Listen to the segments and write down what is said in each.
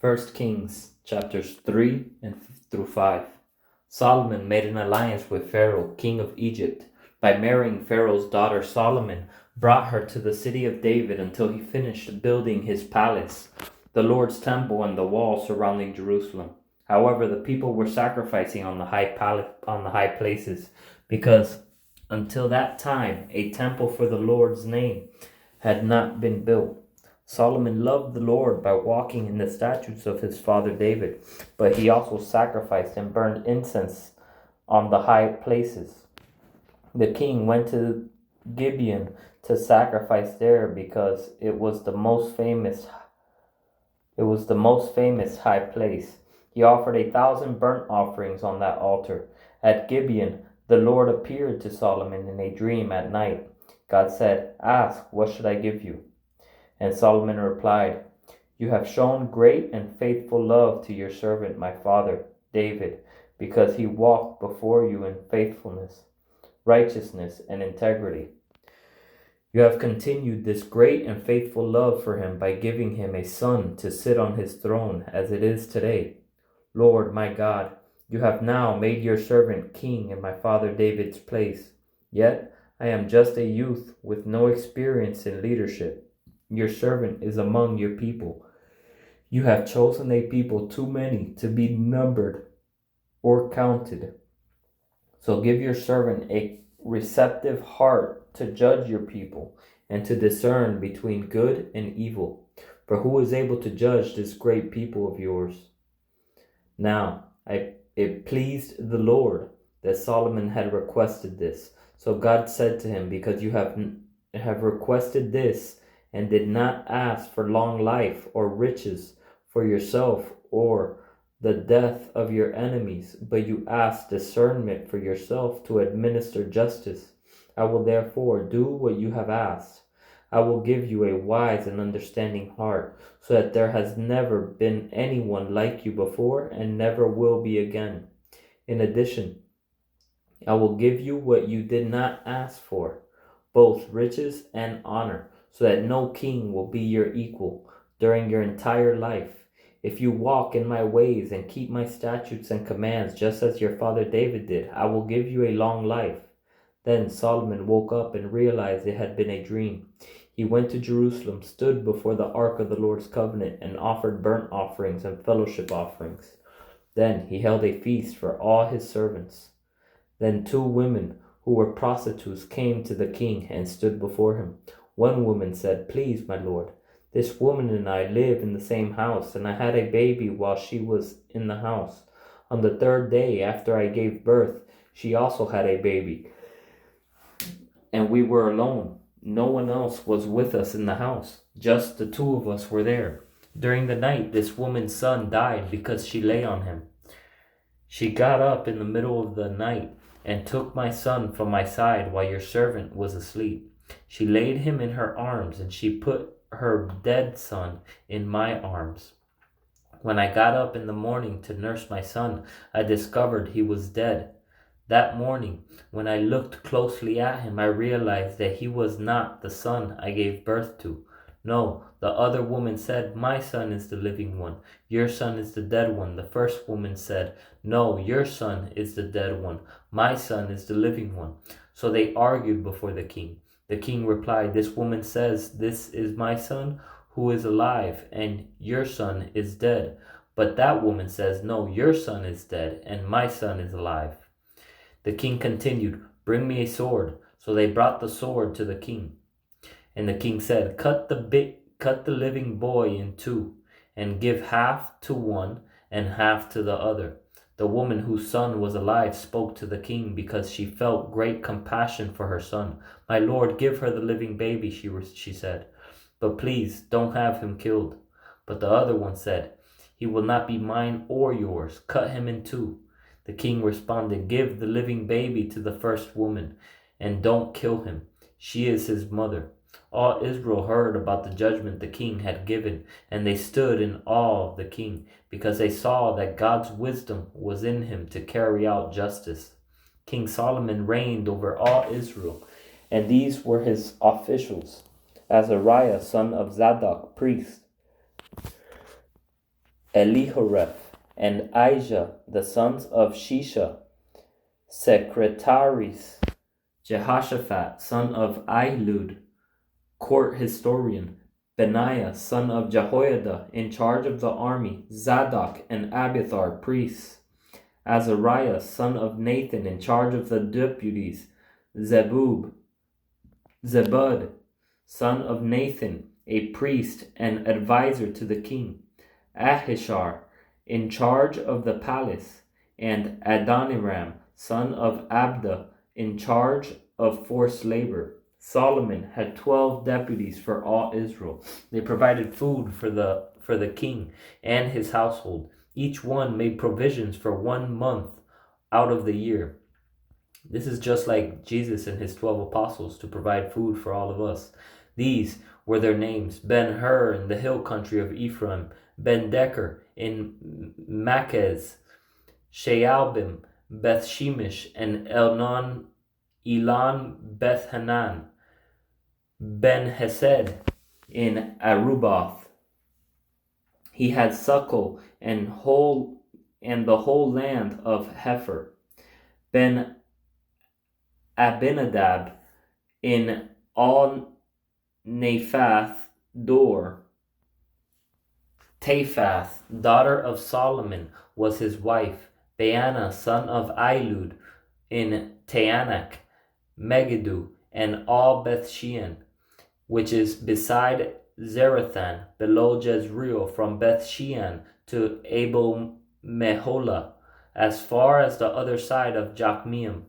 First Kings chapters 3 through 5. Solomon made an alliance with Pharaoh, king of Egypt. By marrying Pharaoh's daughter, Solomon brought her to the city of David until he finished building his palace, the Lord's temple, and the wall surrounding Jerusalem. However, the people were sacrificing on the high places, because until that time a temple for the Lord's name had not been built. Solomon loved the Lord by walking in the statutes of his father David, but he also sacrificed and burned incense on the high places. The king went to Gibeon to sacrifice there because it was the most famous high place. He offered 1,000 burnt offerings on that altar. At Gibeon, the Lord appeared to Solomon in a dream at night. God said, "Ask, what should I give you?" And Solomon replied, "You have shown great and faithful love to your servant, my father, David, because he walked before you in faithfulness, righteousness, and integrity. You have continued this great and faithful love for him by giving him a son to sit on his throne as it is today. Lord, my God, you have now made your servant king in my father David's place. Yet I am just a youth with no experience in leadership. Your servant is among your people. You have chosen a people too many to be numbered or counted. So give your servant a receptive heart to judge your people and to discern between good and evil. For who is able to judge this great people of yours?" Now, it pleased the Lord that Solomon had requested this. So God said to him, "Because you have requested this, and did not ask for long life or riches for yourself or the death of your enemies, but you asked discernment for yourself to administer justice, I will therefore do what you have asked. I will give you a wise and understanding heart, so that there has never been anyone like you before and never will be again. In addition, I will give you what you did not ask for, both riches and honor, so that no king will be your equal during your entire life. If you walk in my ways and keep my statutes and commands, just as your father David did, I will give you a long life." Then Solomon woke up and realized it had been a dream. He went to Jerusalem, stood before the ark of the Lord's covenant, and offered burnt offerings and fellowship offerings. Then he held a feast for all his servants. Then 2 women who were prostitutes came to the king and stood before him. One woman said, "Please, my lord, this woman and I live in the same house, and I had a baby while she was in the house. On the 3rd day after I gave birth, she also had a baby, and we were alone. No one else was with us in the house. Just the 2 of us were there. During the night, this woman's son died because she lay on him. She got up in the middle of the night and took my son from my side while your servant was asleep. She laid him in her arms, and she put her dead son in my arms. When I got up in the morning to nurse my son, I discovered he was dead. That morning, when I looked closely at him, I realized that he was not the son I gave birth to. No, the other woman said, 'My son is the living one. Your son is the dead one.' The first woman said, 'No, your son is the dead one. My son is the living one.' So they argued before the king. The king replied, 'This woman says, this is my son who is alive, and your son is dead. But that woman says, no, your son is dead, and my son is alive.' The king continued, 'Bring me a sword.' So they brought the sword to the king. And the king said, cut the living boy in 2, and give half to one and half to the other." The woman whose son was alive spoke to the king because she felt great compassion for her son. "My lord, give her the living baby," she said, "but please don't have him killed." But the other one said, "He will not be mine or yours. Cut him in 2. The king responded, "Give the living baby to the first woman, and don't kill him. She is his mother." All Israel heard about the judgment the king had given, and they stood in awe of the king, because they saw that God's wisdom was in him to carry out justice. King Solomon reigned over all Israel, and these were his officials: Azariah, son of Zadok, priest; Elihoreph, and Ijah, the sons of Shisha, secretaries, Jehoshaphat, son of Ahilud, court historian, Benaiah, son of Jehoiada, in charge of the army, Zadok and Abiathar, priests, Azariah, son of Nathan, in charge of the deputies, Zebud, son of Nathan, a priest and advisor to the king, Ahishar, in charge of the palace, and Adoniram, son of Abda, in charge of forced labor. Solomon had 12 deputies for all Israel. They provided food for the king and his household. Each one made provisions for 1 month out of the year. This is just like Jesus and his 12 apostles to provide food for all of us. These were their names: Ben-Hur in the hill country of Ephraim, Ben-Decker in Machaz, Shealbim, Beth-Shemesh, and Elon Beth-Hanan, Ben-Hesed in Aruboth. He had Succo and the whole land of Hepher. Ben Abinadab in all Naphath Dor. Taphath, daughter of Solomon, was his wife. Baana, son of Ahilud, in Taanach, Megiddo, and all Bethshean, which is beside Zarethan, below Jezreel, from Bethshean to Abel Meholah, as far as the other side of Jokmeam.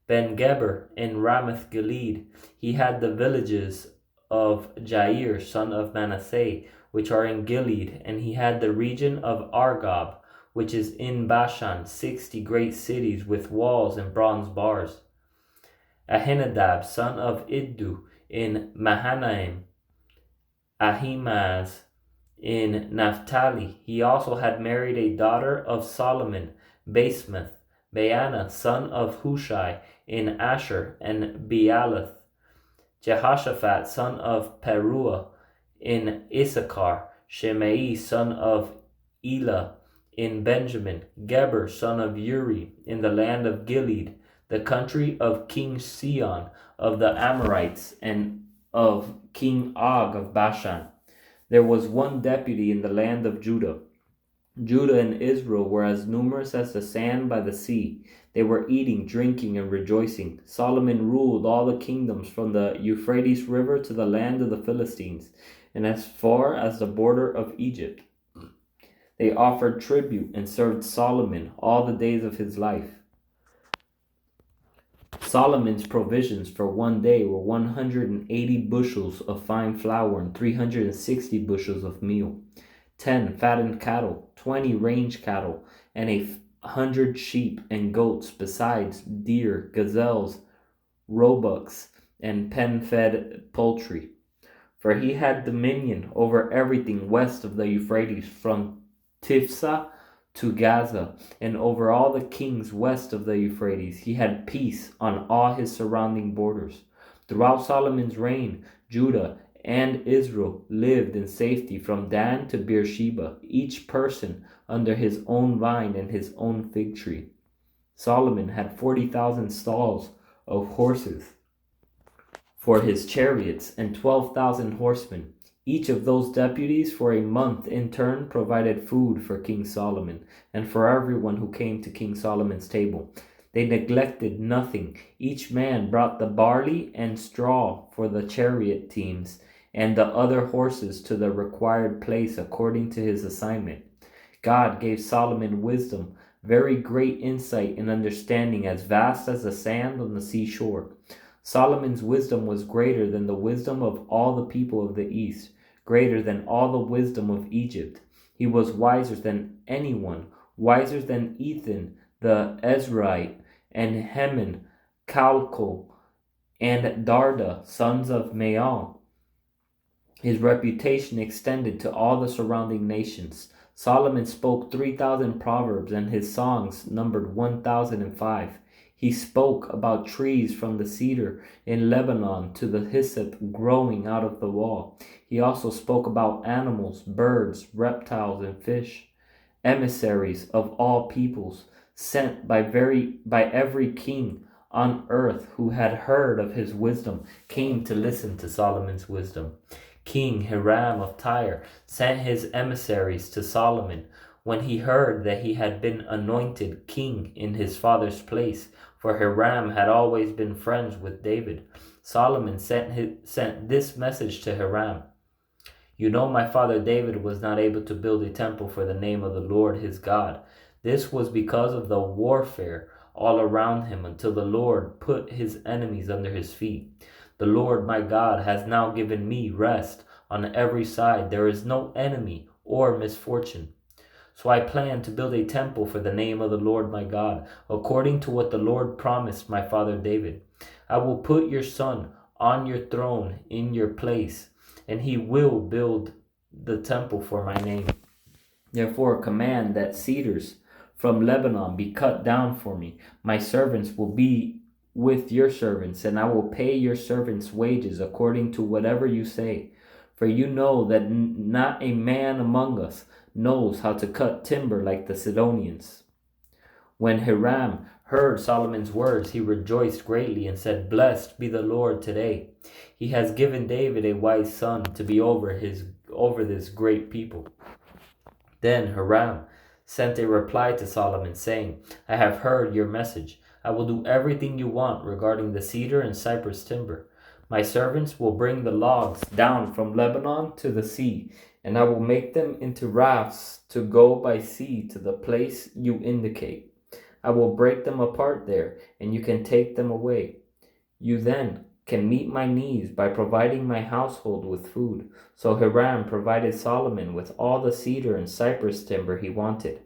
Ben-Geber in Ramoth Gilead. He had the villages of Jair, son of Manasseh, which are in Gilead, and he had the region of Argob, which is in Bashan, 60 great cities with walls and bronze bars. Ahinadab, son of Iddu, in Mahanaim. Ahimaaz in Naphtali. He also had married a daughter of Solomon, Basemath. Baana, son of Hushai, in Asher, and Bealoth. Jehoshaphat, son of Peruah, in Issachar. Shimei, son of Elah, in Benjamin. Geber, son of Uri, in the land of Gilead, the country of King Sihon of the Amorites, and of King Og of Bashan. There was one deputy in the land of Judah. Judah and Israel were as numerous as the sand by the sea. They were eating, drinking, and rejoicing. Solomon ruled all the kingdoms from the Euphrates River to the land of the Philistines, and as far as the border of Egypt. They offered tribute and served Solomon all the days of his life. Solomon's provisions for 1 day were 180 bushels of fine flour and 360 bushels of meal, 10 fattened cattle, 20 range cattle, and 100 sheep and goats, besides deer, gazelles, roebucks, and pen-fed poultry. For he had dominion over everything west of the Euphrates, from Tiphsah to Gaza, and over all the kings west of the Euphrates. He had peace on all his surrounding borders. Throughout Solomon's reign, Judah and Israel lived in safety from Dan to Beersheba, each person under his own vine and his own fig tree. Solomon had 40,000 stalls of horses for his chariots and 12,000 horsemen. Each of those deputies for a month in turn provided food for King Solomon and for everyone who came to King Solomon's table. They neglected nothing. Each man brought the barley and straw for the chariot teams and the other horses to the required place according to his assignment. God gave Solomon wisdom, very great insight and understanding, as vast as the sand on the seashore. Solomon's wisdom was greater than the wisdom of all the people of the east, greater than all the wisdom of Egypt. He was wiser than anyone, wiser than Ethan the Ezrahite, and Heman, Calcol, and Darda, sons of Maal. His reputation extended to all the surrounding nations. Solomon spoke 3,000 proverbs, and his songs numbered 1,005. He spoke about trees from the cedar in Lebanon to the hyssop growing out of the wall. He also spoke about animals, birds, reptiles, and fish, emissaries of all peoples, sent by every king on earth who had heard of his wisdom, came to listen to Solomon's wisdom. King Hiram of Tyre sent his emissaries to Solomon when he heard that he had been anointed king in his father's place, for Hiram had always been friends with David. Solomon sent this message to Hiram: "You know my father David was not able to build a temple for the name of the Lord his God. This was because of the warfare all around him until the Lord put his enemies under his feet. The Lord my God has now given me rest on every side. There is no enemy or misfortune. So I plan to build a temple for the name of the Lord my God, according to what the Lord promised my father David. I will put your son on your throne in your place, and he will build the temple for my name. Therefore command that cedars from Lebanon be cut down for me. My servants will be with your servants, and I will pay your servants' wages according to whatever you say. For you know that not a man among us knows how to cut timber like the Sidonians." When Hiram heard Solomon's words, he rejoiced greatly and said, "Blessed be the Lord today. He has given David a wise son to be over this great people." Then Hiram sent a reply to Solomon, saying, "I have heard your message. I will do everything you want regarding the cedar and cypress timber. My servants will bring the logs down from Lebanon to the sea, and I will make them into rafts to go by sea to the place you indicate. I will break them apart there, and you can take them away. You then can meet my needs by providing my household with food." So Hiram provided Solomon with all the cedar and cypress timber he wanted.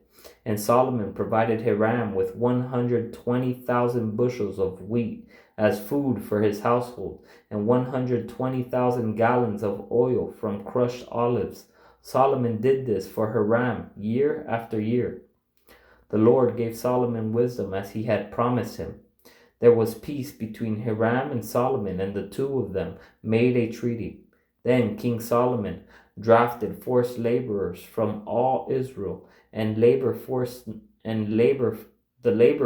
And Solomon provided Hiram with 120,000 bushels of wheat as food for his household, and 120,000 gallons of oil from crushed olives. Solomon did this for Hiram year after year. The Lord gave Solomon wisdom as he had promised him. There was peace between Hiram and Solomon, and the two of them made a treaty. Then King Solomon drafted forced laborers from all Israel, and the labor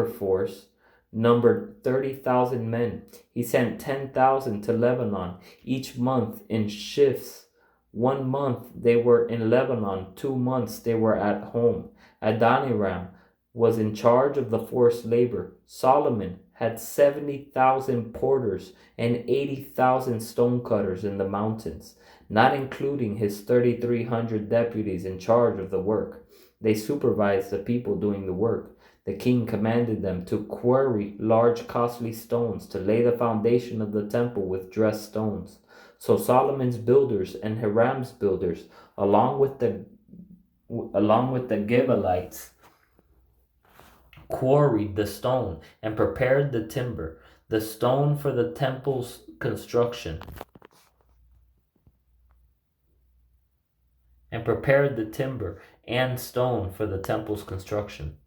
force numbered 30,000 men. He sent 10,000 to Lebanon each month in shifts. 1 month they were in Lebanon, 2 months they were at home. Adoniram was in charge of the forced labor. Solomon had 70,000 porters and 80,000 stonecutters in the mountains, not including his 3,300 deputies in charge of the work. They supervised the people doing the work. The king commanded them to quarry large costly stones to lay the foundation of the temple with dressed stones. So Solomon's builders and Hiram's builders, along with the Gibeonites, quarried the stone and prepared the timber, the stone for the temple's construction, and prepared the timber and stone for the temple's construction.